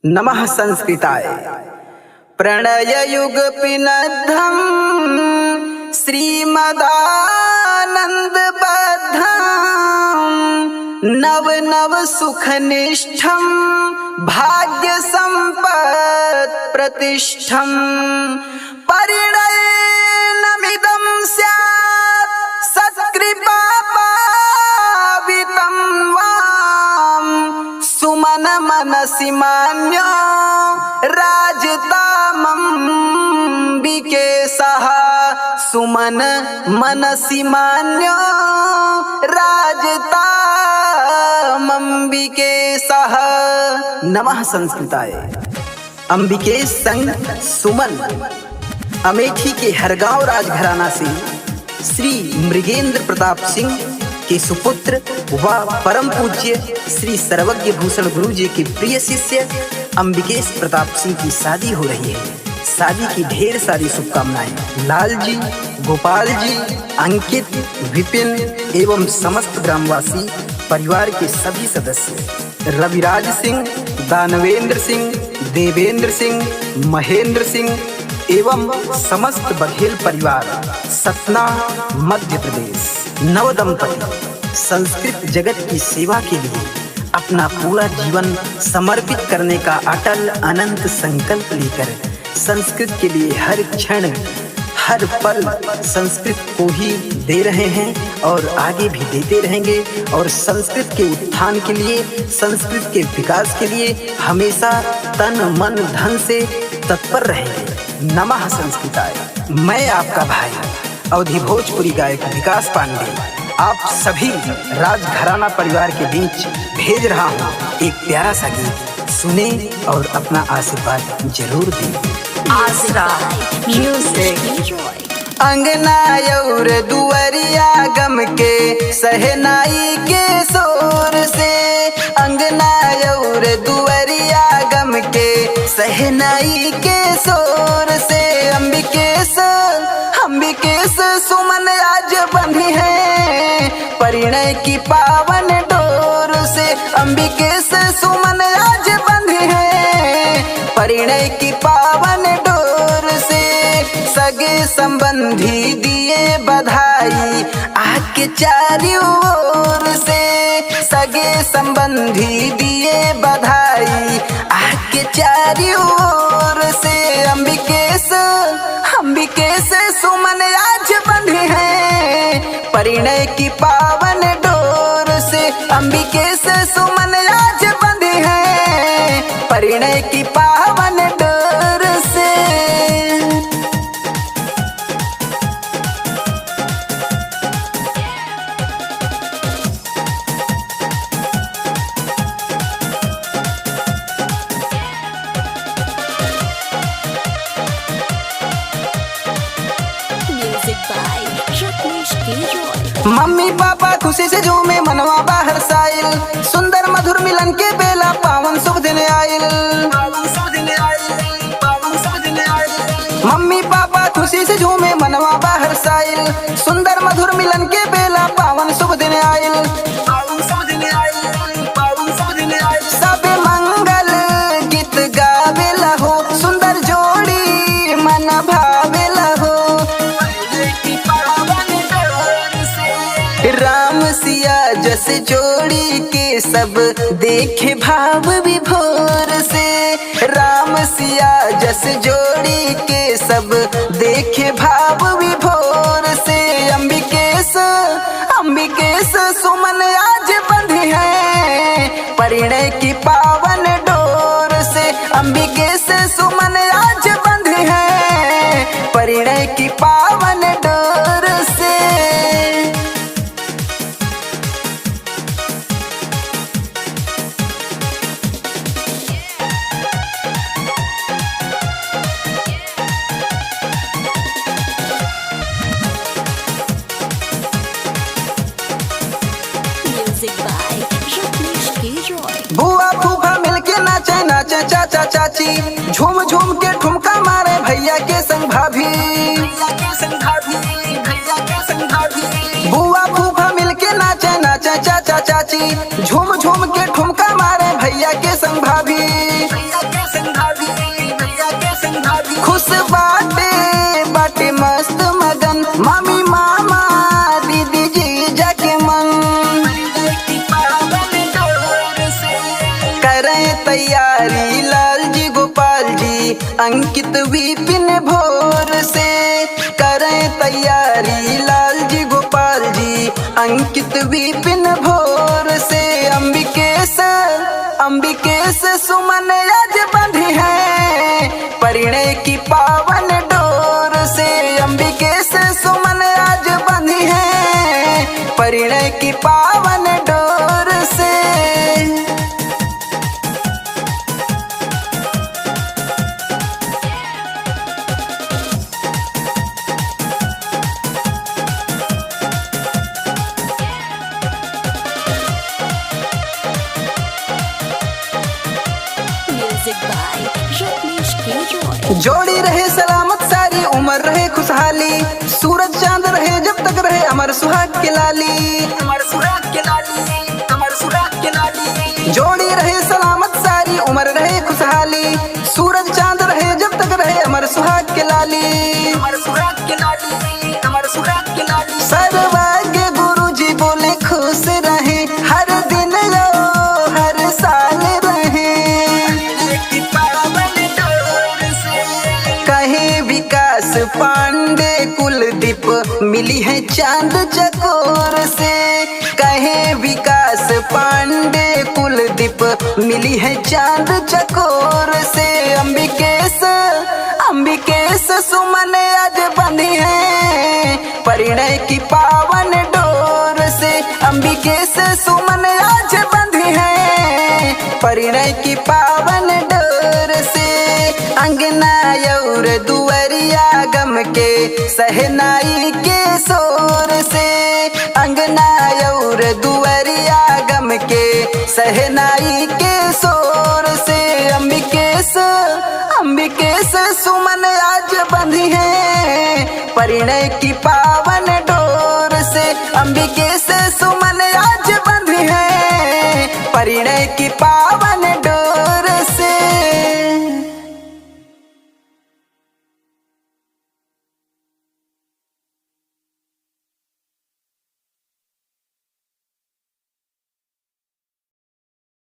नमः संस्कृताय। प्रणय युग पिनद्धं श्रीमदानंद बद्धं नव नव सुख निष्ठं भाग्य संपत् प्रतिष्ठं परिणयनमिदं स्यात् सत्कृपा पावितं वाम सुमन मनसि मान्यो राजतामंबिके सह सुमन मनसि मान्यो राजतामंबिके सह। नमः संस्कृताय। अंबिके संग सुमन अमेठी के हरगांव राजघराना से श्री मृगेंद्र प्रताप सिंह के सुपुत्र व परम पूज्य श्री सर्वज्ञ भूषण गुरु जी के प्रिय शिष्य अंबिकेश प्रताप सिंह की शादी हो रही है। शादी की ढेर सारी शुभकामनाएं लाल जी, गोपाल जी, अंकित, विपिन एवं समस्त ग्रामवासी परिवार के सभी सदस्य रविराज सिंह, दानवेंद्र सिंह, देवेंद्र सिंह, महेंद्र सिंह एवं समस्त बघेल परिवार सतना मध्य प्रदेश नवदंपति संस्कृत जगत की सेवा के लिए अपना पूरा जीवन समर्पित करने का अटल अनंत संकल्प लेकर संस्कृत के लिए हर क्षण हर पल संस्कृत को ही दे रहे हैं और आगे भी देते रहेंगे और संस्कृत के उत्थान के लिए, संस्कृत के विकास के लिए हमेशा तन मन धन से तत्पर रहेंगे। नमः संस्कृताय। मैं आपका भाई अवधि भोजपुरी गायक विकास पांडे आप सभी राजघराना परिवार के बीच भेज रहा हूँ एक प्यारा सा गीत। सुने और अपना आशीर्वाद जरूर दें। अंगना और दुआरिया गम के सहनाई के शोर से, अंगना और दुआरिया गम के सहनाई के शोर से अंबिकेश सुमन आज बंधी है परिणय की पावन डोर से। अंबिकेश सुमन आज बंधी है परिणय की पावन डोर से। सगे संबंधी दिए बधाई आके चारों ओर से, सगे संबंधी दिए बधाई आके चारों ओर से। अंबिकेश सुमन आज बंधी है परिणय की पावन डोर से। अंबिकेश सुमन आज बंधी है परिणय की पावन डोर से। मम्मी पापा खुशी से झूमे मनवा बाहर साइल, सुंदर मधुर मिलन के बेला पावन शुभ दिन आइल। मम्मी पापा खुशी से झूमे मनवा बाहर साइल, सुंदर मधुर मिलन के बेला पावन शुभ दिन आइल। सब मंगल गीत गावेला हो, सुंदर जोड़ी मन भावेला हो। राम सिया जस जोड़ी के सब देखे भाव विभोर से, राम सिया जस जोड़ी के सब देखे भाव विभोर से। अंबिकेश सुमन आज बंधी है परिणय की पावन डोर से। अंबिकेश सुमन आज बंधी है परिणय की पावन डोर से। बुआ फूफा मिलके नाचे नाचे चाचा चाची, झूम झूम के ठुमका मारे भैया के संग भाभी। बुआ फूफा मिलके नाचे नाचे चाचा चाची, झूम झूम के ठुमका मारे भैया के संग भाभी। तैयारी लाल जी गोपाल जी अंकित विपिन भोर से। करें तैयारी लाल जी गोपाल जी अंकित विपिन भोर से। अंबिकेश सुमन आज बंधी है परिणय की पावन डोर से। अंबिकेश सुमन आज बंधी है परिणय की पावन डोर से। जोड़ी रहे सलामत सारी उम्र रहे खुशहाली, सूरज चांद रहे जब तक रहे अमर सुहाग के लाली, अमर सुहाग के लाली, अमर सुहाग के लाली। जोड़ी रहे सलामत सारी उम्र रहे खुशहाली, सूरज चांद रहे जब तक रहे अमर सुहाग के लाली, अमर सुहाग के लाली, अमर सुहाग के लाली। सर्वज्ञ गुरु जी बोले खुश रहे हर दिन लो हर साल रहे। कहे विकास पांडे कुलदीप मिली है चांद चकोर से। कहे विकास पांडे कुलदीप मिली है चांद चकोर से। अंबिकेश सुमन आज बंधी है परिणय की पावन डोर से। अंबिकेश सुमन आज बंधी है परिणय की पावन डोर से। अंगना और दुवरिया गम के सहनाई के शोर से। अंगना और दुवरिया गम के सहनाई के शोर से। अंबिकेश सुमन आज बंधी है परिणय की पावन डोर से। अंबिकेश सुमन आज बंधी है परिणय की पावन